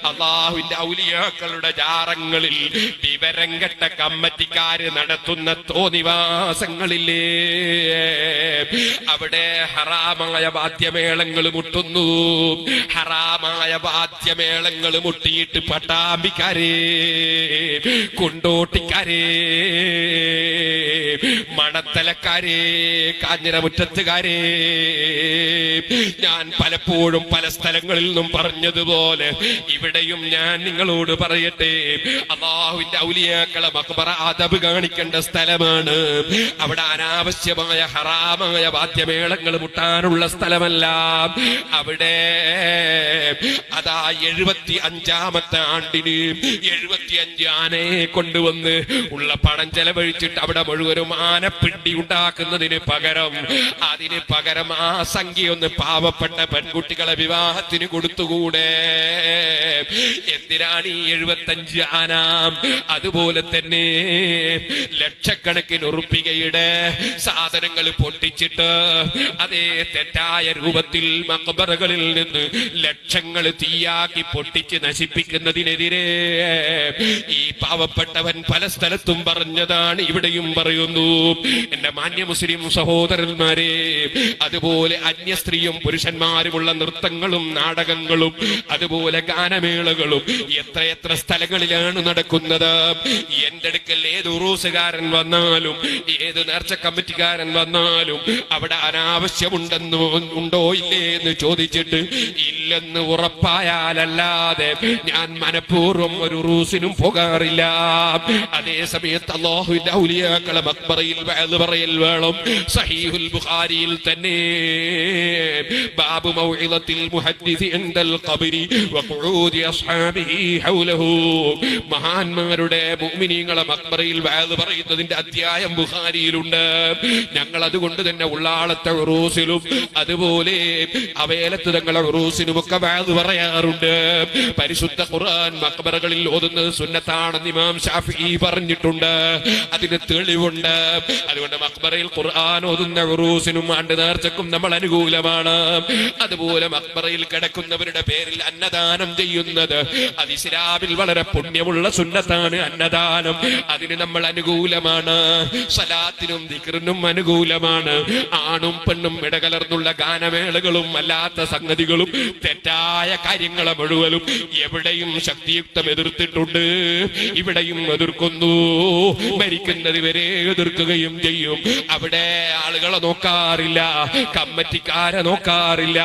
അള്ളാഹുവിന്റെ ഔലിയാക്കളുടെ ജാറങ്ങളിൽ വിവരം കെട്ട കമ്മിറ്റിക്കാര് നടത്തുന്ന തോന്നിവാസങ്ങളില്ലേ, അവിടെ ഹറാമായ വാദ്യമേളങ്ങൾ മുട്ടുന്നു. ഹറാമായ വാദ്യമേളങ്ങൾ മുട്ടിയിട്ട് പട്ടാമ്പിക്കാരേ, കൊണ്ടോട്ടിക്കാരേ, മണത്തലക്കാരേ, കാഞ്ഞിരമുറ്റത്തുകാരേ, ഞാൻ പലപ്പോഴും പല സ്ഥലങ്ങളിൽ നിന്നും പറഞ്ഞതുപോലെ ഇവിടെയും ഞാൻ നിങ്ങളോട് പറയട്ടെ, അല്ലാഹുവിന്റെ ഔലിയാക്കളെ മഖ്ബറ അദബ് കാണിക്കേണ്ട സ്ഥലമാണ്. അവിടെ അനാവശ്യമായ ഹറാമായ വാദ്യമേളങ്ങൾ മുട്ടാനുള്ള സ്ഥലമല്ല. അവിടെ അതാ 75-ാമത്തെ ആണ്ടിന് 75 ആനയെ കൊണ്ടുവന്ന് ഉള്ള പണം ചെലവഴിച്ചിട്ട് അവിടെ മുഴുവനും ആനപ്പിണ്ടി ഉണ്ടാക്കുന്നതിന് പകരം ആ സംഖ്യ ഒന്ന് പാവപ്പെട്ട പെൺകുട്ടികളെ വിവാഹത്തിന് കൊടുത്തുകൂടെ? എന്തിനാണ് ഈ 75 ആന? അതുപോലെ തന്നെ ലക്ഷക്കണക്കിന് ഉറുപ്പികയുടെ സാധനങ്ങൾ പൊട്ടിച്ചിട്ട് അതേ തെറ്റായ രൂപത്തിൽ മഖ്ബറകളിൽ നിന്ന് ലക്ഷങ്ങൾ തീയാക്കി പൊട്ടിച്ച് നശിപ്പിക്കുന്നതിനെതിരെ ഈ പാവപ്പെട്ടവൻ പല സ്ഥലത്തും പറഞ്ഞതാണ്, ഇവിടെയും പറയുന്നു. എന്റെ മാന്യ മുസ്ലിം സഹോദരന്മാരെ, അതുപോലെ അന്യ സ്ത്രീയും പുരുഷന്മാരുമുള്ള നൃത്തങ്ങളും നാടകങ്ങളും അതുപോലെ ഗാനമേളകളും എത്രയെത്ര സ്ഥലങ്ങളിലാണ് നടക്കുന്നത്. എന്റെ അടുക്കൽ ഏത് ഉറൂസുകാരൻ വന്നാലും ഏത് നേർച്ച കമ്മിറ്റിക്കാരൻ വന്നാലും അവിടെ അനാവശ്യമുണ്ടോ ഇല്ലേ എന്ന് ചോദിച്ചിട്ട് ഇല്ലെന്ന് ഉറപ്പായാലല്ലാതെ ഞാൻ മനഃപൂർവ്വം ഒരു ഉറൂസിനും പോകാറില്ല. അതേ സമയത്ത് അല്ലാഹുവിന്റെ ഔലിയാക്കളെ മഖ്ബറയിൽ വഅദ് പറയൽ വേണം. സഹീഹുൽ ബുഖാരിയിൽ തന്നെ ബാബു മൗഇദത്തിൽ മുഹദ്ദിസി ഇൻദൽ ഖബ്രി വഖുഊദി അസ്ഹാബിഹി ഹൗലഹു, മഹാന്മാരുടെ മുഅ്മിനീങ്ങളെ മഖ്ബറയിൽ വഅദ് പറയുന്നതിന്റെ അധ്യായം ബുഖാരിയിലുണ്ട്. ഞങ്ങൾ അതുകൊണ്ട് തന്നെ ഉള്ളാളത്തെ ഉറൂസിലും അതുപോലെ അവേലത്ത് തങ്ങളെ ഉറൂസിനുമൊക്കെ വഅദ് പറയാറുണ്ട്. പരിശുദ്ധ ഖുർആൻ മഖ്ബറകളിൽ ഓതുന്നത് സുന്നത്താണെന്ന് ഇമാം ശാഫിഈ പറഞ്ഞിട്ടുണ്ട്. അതിന് തെളിവുണ്ട്. അതുകൊണ്ട് മഖ്ബറയിൽ ഖുർആൻ ഓതുന്ന ഉറൂസിനും ആണ്ട് നേർച്ചക്കും നമ്മൾ അനുകൂലമാണ്. അതുപോലെ മഖ്ബറയിൽ കിടക്കുന്നവരുടെ പേരിൽ അന്നദാനം ചെയ്യുന്നത് അത് ഇസ്ലാമിൽ വളരെ പുണ്യമുള്ള സുന്നത്താണ്. അന്നദാനം അതിന് നമ്മൾ അനുകൂലമാണ്. സലാത്തിനും ദിക്റിനും അനുകൂലമാണ്. ആണും പെണ്ണും ഇടകലർന്നുള്ള ഗാനമേളകളും അല്ലാത്ത സംഗതികളും തെറ്റായ കാര്യങ്ങളെ മുഴുവനും എവിടെയും ശക്തിയുക്തം എതിർത്തിട്ടുണ്ട്. ഇവിടെയും എതിർക്കുന്നു. മരിക്കുന്നത് വരെ എതിർക്കുകയും ചെയ്യും. അവിടെ ആളുകളെ നോക്കാറില്ല, കമ്മിറ്റിക്കാരെ നോക്കാറില്ല.